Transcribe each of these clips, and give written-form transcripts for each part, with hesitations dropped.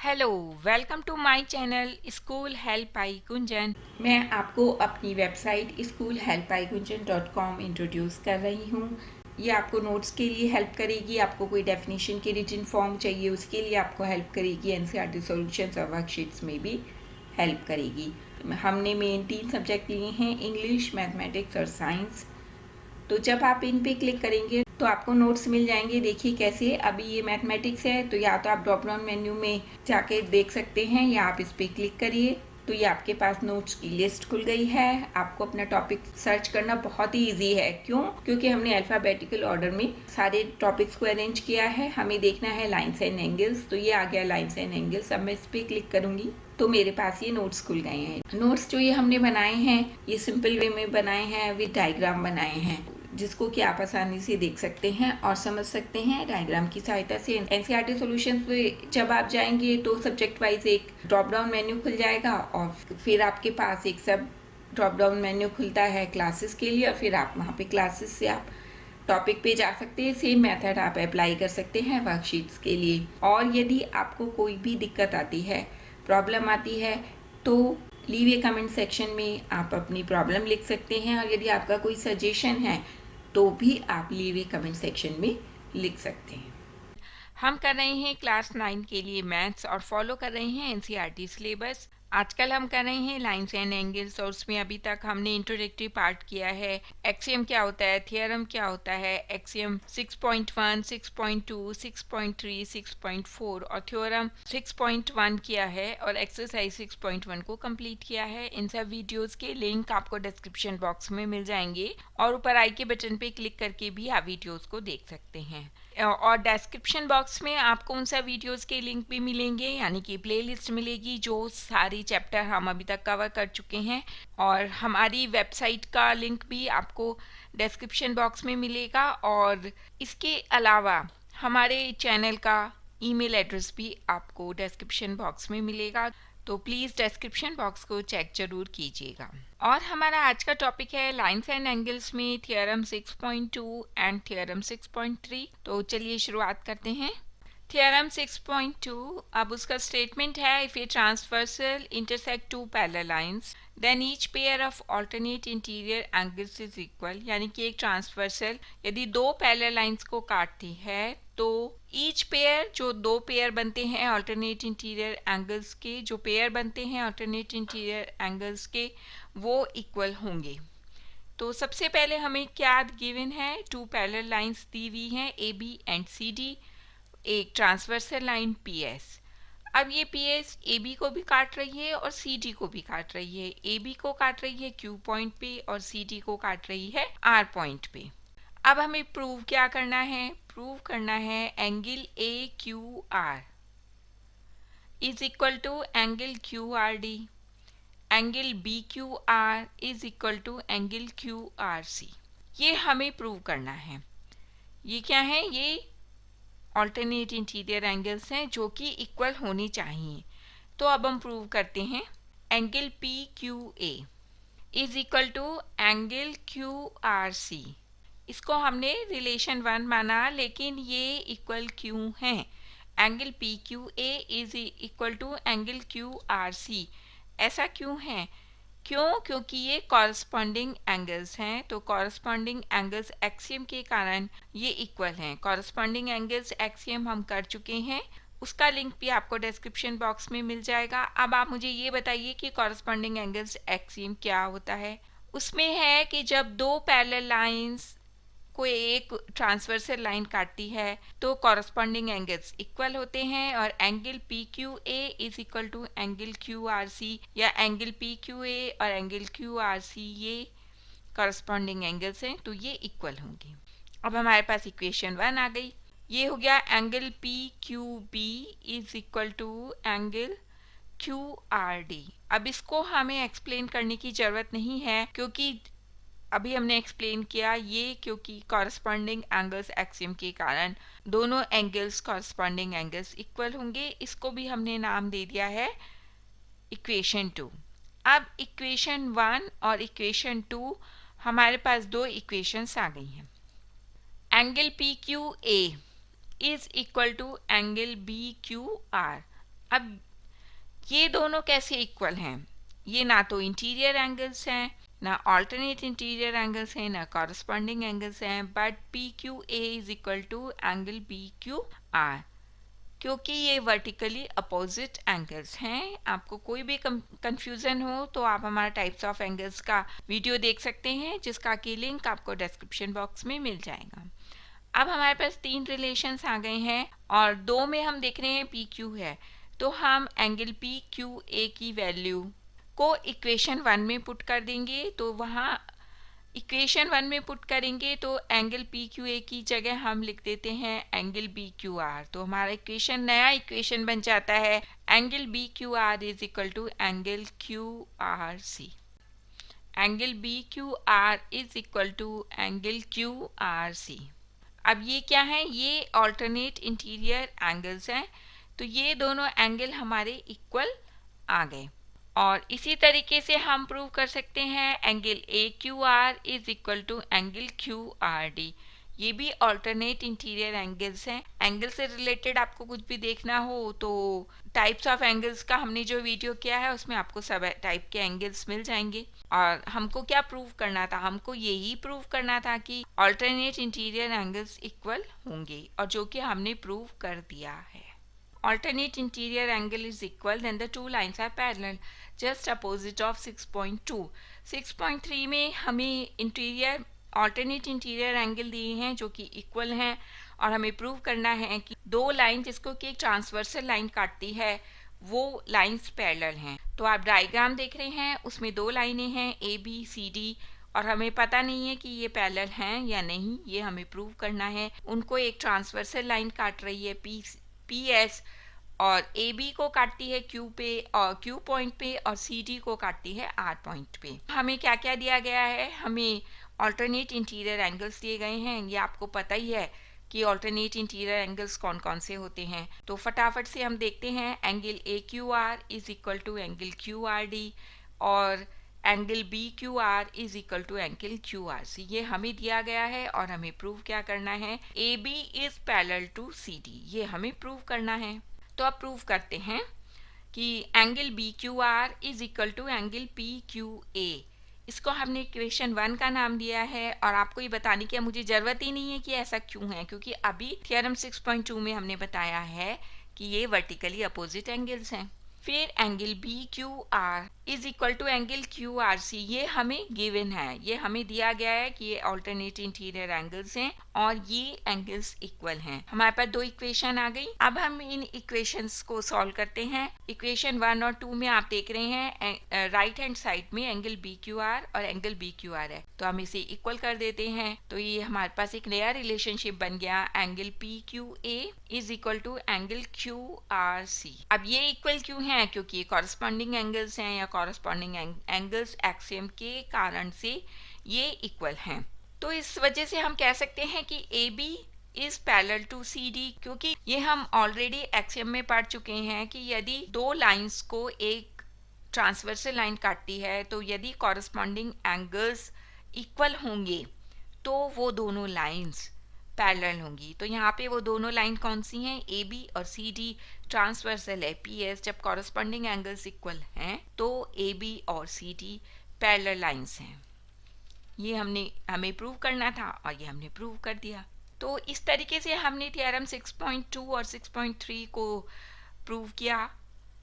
Hello, welcome to my channel school help I Gunjan. मैं आपको अपनी वेबसाइट schoolhelpaigunjan.com इंट्रोड्यूस कर रही हूँ। ये आपको नोट्स के लिए हेल्प करेगी, आपको कोई डेफिनेशन की रिटन फॉर्म चाहिए उसके लिए आपको हेल्प करेगी, एनसीईआरटी सॉल्यूशंस और वर्कशीट्स में भी हेल्प करेगी। हमने मेन 3 सब्जेक्ट लिए हैं, इंग्लिश, मैथमेटिक्स और साइंस। तो जब आप इन पे क्लिक करेंगे तो आपको नोट्स मिल जाएंगे। देखिए कैसे, अभी ये मैथमेटिक्स है तो या तो आप ड्रॉप डाउन मेन्यू में जाके देख सकते हैं या आप इस पे क्लिक करिए तो ये आपके पास नोट्स की लिस्ट खुल गई है। आपको अपना टॉपिक सर्च करना बहुत ही इजी है। क्यों? क्योंकि हमने अल्फ़ाबेटिकल ऑर्डर में सारे टॉपिक्स को अरेंज किया है। हमें देखना है लाइन्स एंड एंगल्स, तो ये आ गया लाइन्स एंड एंगल्स। अब मैं इस पर क्लिक करूंगी तो मेरे पास ये नोट्स खुल गए हैं। नोट्स जो ये हमने बनाए हैं ये सिंपल वे में बनाए हैं, विद डायग्राम बनाए हैं, जिसको कि आप आसानी से देख सकते हैं और समझ सकते हैं डायग्राम की सहायता से। एनसीईआरटी सॉल्यूशंस पे जब आप जाएंगे तो सब्जेक्ट वाइज एक ड्रॉप डाउन मेन्यू खुल जाएगा और फिर आपके पास एक सब ड्रॉप डाउन मेन्यू खुलता है क्लासेस के लिए, और फिर आप वहाँ पे क्लासेस से आप टॉपिक पे जा सकते हैं। सेम मेथड आप अप्लाई कर सकते हैं वर्कशीट्स के लिए। और यदि आपको कोई भी दिक्कत आती है, प्रॉब्लम आती है, तो लीव ए कमेंट सेक्शन में आप अपनी प्रॉब्लम लिख सकते हैं, और यदि आपका कोई सजेशन है तो भी आप लीव ए कमेंट सेक्शन में लिख सकते हैं। हम कर रहे हैं क्लास 9 के लिए मैथ्स और फॉलो कर रहे हैं एनसीईआरटी सिलेबस। आजकल हम कर रहे हैं लाइन्स एंड एंगल्स और उसमें अभी तक हमने इंट्रोडक्टरी पार्ट किया है। एक्सियम क्या होता है, थियरम क्या होता है, एक्सियम 6.1, 6.2, 6.3, 6.4 और थ्योरम 6.1 किया है और एक्सरसाइज 6.1 को कंप्लीट किया है। इन सब वीडियोस के लिंक आपको डिस्क्रिप्शन बॉक्स में मिल जाएंगे और ऊपर आई के बटन पे क्लिक करके भी आप वीडियोस को देख सकते हैं। और डिस्क्रिप्शन बॉक्स में आपको उन सब वीडियोस के लिंक भी मिलेंगे, यानी कि प्लेलिस्ट मिलेगी जो सारी चैप्टर हम अभी तक कवर कर चुके हैं। और हमारी वेबसाइट का लिंक भी आपको डिस्क्रिप्शन बॉक्स में मिलेगा और इसके अलावा हमारे चैनल का ईमेल एड्रेस भी आपको डिस्क्रिप्शन बॉक्स में मिलेगा, तो प्लीज़ डिस्क्रिप्शन बॉक्स को चेक जरूर कीजिएगा। और हमारा आज का टॉपिक है लाइन्स एंड एंगल्स में थियरम 6.2 एंड थियरम 6.3। तो चलिए शुरुआत करते हैं। थियरम 6.2, अब उसका स्टेटमेंट है, if a transversal intersect two parallel lines then each pair of alternate interior angles is equal. यानी कि एक ट्रांसवर्सल यदि दो पैरेलल लाइंस को काटती है तो ईच पेयर, जो दो पेयर बनते हैं ऑल्टरनेट इंटीरियर एंगल्स के, जो पेयर बनते हैं ऑल्टरनेट इंटीरियर एंगल्स के, वो इक्वल होंगे। तो सबसे पहले हमें क्या गिवन है, टू पैरेलल लाइंस दी हुई हैं A B and C D, एक ट्रांसवर्सल लाइन पी एस। अब ये पी एस ए बी को भी काट रही है और सी डी को भी काट रही है। ए बी को काट रही है क्यू पॉइंट पे और सी डी को काट रही है आर पॉइंट पे। अब हमें प्रूव क्या करना है, प्रूव करना है angle A Q R is equal to angle Q R D, angle B Q R is equal to angle Q R C. ये हमें प्रूव करना है। ये क्या है, ये ऑल्टरनेट इंटीरियर एंगल्स हैं जो कि इक्वल होनी चाहिए। तो अब हम प्रूव करते हैं। Angle P Q A is equal to angle Q R C. इसको हमने रिलेशन 1 माना, लेकिन ये इक्वल क्यों है? Angle P Q A is equal to angle Q R C, ऐसा क्यों है? क्यों? क्योंकि ये कॉरस्पॉन्डिंग एंगल्स हैं। तो कॉरस्पॉन्डिंग एंगल्स एक्सियम के कारण ये इक्वल हैं। कॉरस्पॉन्डिंग एंगल्स एक्सियम हम कर चुके हैं, उसका लिंक भी आपको डिस्क्रिप्शन बॉक्स में मिल जाएगा। अब आप मुझे ये बताइए कि कॉरस्पॉन्डिंग एंगल्स एक्सियम क्या होता है। उसमें है कि जब दो पैरेलल लाइंस कोई एक ट्रांसवर्सल लाइन काटती है तो कॉरस्पॉन्डिंग एंगल्स इक्वल होते हैं, और angle P Q A is equal to angle Q R C, या एंगल पी क्यू ए और एंगल क्यू आर सी ये कॉरस्पॉन्डिंग एंगल्स हैं, तो ये इक्वल होंगे। अब हमारे पास इक्वेशन 1 आ गई। ये हो गया angle P Q B is equal to angle Q R D. अब इसको हमें एक्सप्लेन करने की जरूरत नहीं है, क्योंकि अभी हमने एक्सप्लेन किया ये, क्योंकि कॉरस्पॉन्डिंग एंगल्स एक्सियम के कारण दोनों एंगल्स कॉरस्पॉन्डिंग एंगल्स इक्वल होंगे। इसको भी हमने नाम दे दिया है इक्वेशन 2। अब इक्वेशन 1 और इक्वेशन 2, हमारे पास दो इक्वेशंस आ गई हैं। Angle P Q A is equal to angle B Q R. अब ये दोनों कैसे इक्वल हैं? ये ना तो इंटीरियर एंगल्स हैं, ना ऑल्टरनेट इंटीरियर एंगल्स हैं, ना कॉरस्पॉन्डिंग एंगल्स हैं, but P Q A is equal to angle P Q R, क्योंकि ये वर्टिकली अपोजिट एंगल्स हैं। आपको कोई भी कंफ्यूजन हो तो आप हमारा टाइप्स ऑफ एंगल्स का वीडियो देख सकते हैं, जिसका की लिंक आपको डिस्क्रिप्शन बॉक्स में मिल जाएगा। अब हमारे पास 3 रिलेशंस आ गए हैं और 2 में हम देख रहे हैं पी क्यू है, तो हम एंगल पी क्यू ए की वैल्यू को इक्वेशन 1 में पुट कर देंगे। तो वहाँ इक्वेशन 1 में पुट करेंगे तो एंगल पी क्यू ए की जगह हम लिख देते हैं एंगल बी क्यू आर। तो हमारा इक्वेशन नया इक्वेशन बन जाता है angle B Q R is equal to angle Q R C. Angle B Q R is equal to angle Q R C. अब ये क्या है? ये ऑल्टरनेट इंटीरियर एंगल्स हैं, तो ये दोनों एंगल हमारे इक्वल आ गए। और इसी तरीके से हम प्रूव कर सकते हैं angle A Q R is equal to angle Q R D. ये भी ऑल्टरनेट इंटीरियर एंगल्स हैं। एंगल से रिलेटेड आपको कुछ भी देखना हो तो टाइप्स ऑफ एंगल्स का हमने जो वीडियो किया है उसमें आपको सब टाइप के एंगल्स मिल जाएंगे। और हमको क्या प्रूव करना था? हमको यही प्रूव करना था कि ऑल्टरनेट इंटीरियर एंगल्स इक्वल होंगे, और जो कि हमने प्रूव कर दिया है। Alternate interior angle is equal then the two lines are parallel just opposite of 6.2. 6.3 में हमें इंटीरियर ऑल्टरनेट इंटीरियर एंगल दिए हैं जो कि इक्वल हैं, और हमें प्रूव करना है कि दो लाइन जिसको कि एक ट्रांसवर्सल लाइन काटती है वो लाइंस पैरेलल हैं। तो आप डायग्राम देख रहे हैं, उसमें दो लाइनें हैं ए बी सी डी, और हमें पता नहीं है कि ये पैरेलल हैं या नहीं, ये हमें प्रूव करना है। उनको एक ट्रांसवर्सल लाइन काट रही है पी एस, और ए बी को काटती है क्यू पे और क्यू पॉइंट पे, और सी डी को काटती है आर पॉइंट पे। हमें क्या क्या दिया गया है? हमें ऑल्टरनेट इंटीरियर एंगल्स दिए गए हैं। ये आपको पता ही है कि ऑल्टरनेट इंटीरियर एंगल्स कौन कौन से होते हैं। तो फटाफट से हम देखते हैं। Angle A Q R is equal to angle Q R D, और angle B Q R is equal to angle Q R C. ये हमें दिया गया है और हमें प्रूव क्या करना है? A B is parallel to C D, ये हमें प्रूव करना है। तो अब प्रूव करते हैं कि angle B Q R is equal to angle P Q A. इसको हमने इक्वेशन 1 का नाम दिया है, और आपको ये बताने की मुझे ज़रूरत ही नहीं है कि ऐसा क्यों है, क्योंकि अभी थ्योरम 6.2 में हमने बताया है कि ये वर्टिकली अपोजिट एंगल्स हैं। फिर angle B Q R is equal to angle Q R C, ये हमें गिवन है, ये हमें दिया गया है कि ये ऑल्टरनेट इंटीरियर एंगल्स हैं और ये एंगल्स इक्वल हैं। हमारे पास दो इक्वेशन आ गई। अब हम इन इक्वेशंस को सॉल्व करते हैं। इक्वेशन 1 और 2 में आप देख रहे हैं राइट हैंड साइड में एंगल बी क्यू आर और एंगल बी क्यू आर है, तो हम इसे इक्वल कर देते हैं। तो ये हमारे पास एक नया रिलेशनशिप बन गया, angle P Q A is equal to angle Q R C. अब ये इक्वल क्यों है? क्योंकि ये कॉरस्पॉन्डिंग एंगल्स हैं, या कॉरस्पॉन्डिंग एंगल्स एक्सियम के कारण से ये इक्वल हैं। तो इस वजह से हम कह सकते हैं कि A B is parallel to C D, क्योंकि ये हम ऑलरेडी एक्सियम में पढ़ चुके हैं कि यदि दो लाइंस को एक ट्रांसवर्सल लाइन काटती है तो यदि कॉरस्पॉन्डिंग एंगल्स इक्वल होंगे तो वो दोनों लाइंस पैरेलल होंगी। तो यहाँ पे वो दोनों लाइन कौन सी हैं? ए बी और सी डी ट्रांसवर्सल है पी एस। जब कॉरस्पॉन्डिंग एंगल्स इक्वल हैं तो ए बी और सी डी पैरेलल लाइंस हैं। ये हमें प्रूव करना था और ये हमने प्रूव कर दिया। तो इस तरीके से हमने थ्योरम 6.2 और 6.3 को प्रूव किया,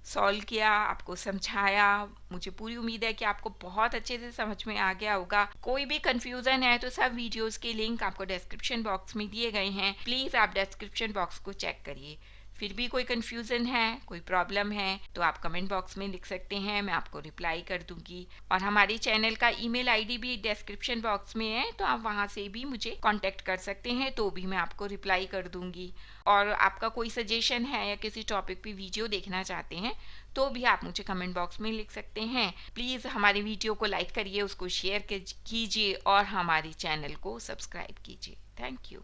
सॉल्व किया, आपको समझाया। मुझे पूरी उम्मीद है कि आपको बहुत अच्छे से समझ में आ गया होगा। कोई भी कंफ्यूजन है तो सब वीडियोस के लिंक आपको डिस्क्रिप्शन बॉक्स में दिए गए हैं, प्लीज़ आप डिस्क्रिप्शन बॉक्स को चेक करिए। फिर भी कोई कंफ्यूजन है, कोई प्रॉब्लम है तो आप कमेंट बॉक्स में लिख सकते हैं, मैं आपको रिप्लाई कर दूंगी। और हमारे चैनल का ईमेल आईडी भी डिस्क्रिप्शन बॉक्स में है, तो आप वहां से भी मुझे कांटेक्ट कर सकते हैं, तो भी मैं आपको रिप्लाई कर दूंगी। और आपका कोई सजेशन है या किसी टॉपिक पे वीडियो देखना चाहते हैं तो भी आप मुझे कमेंट बॉक्स में लिख सकते हैं। प्लीज़ हमारी वीडियो को लाइक करिए, उसको शेयर कीजिए और हमारे चैनल को सब्सक्राइब कीजिए। Thank you.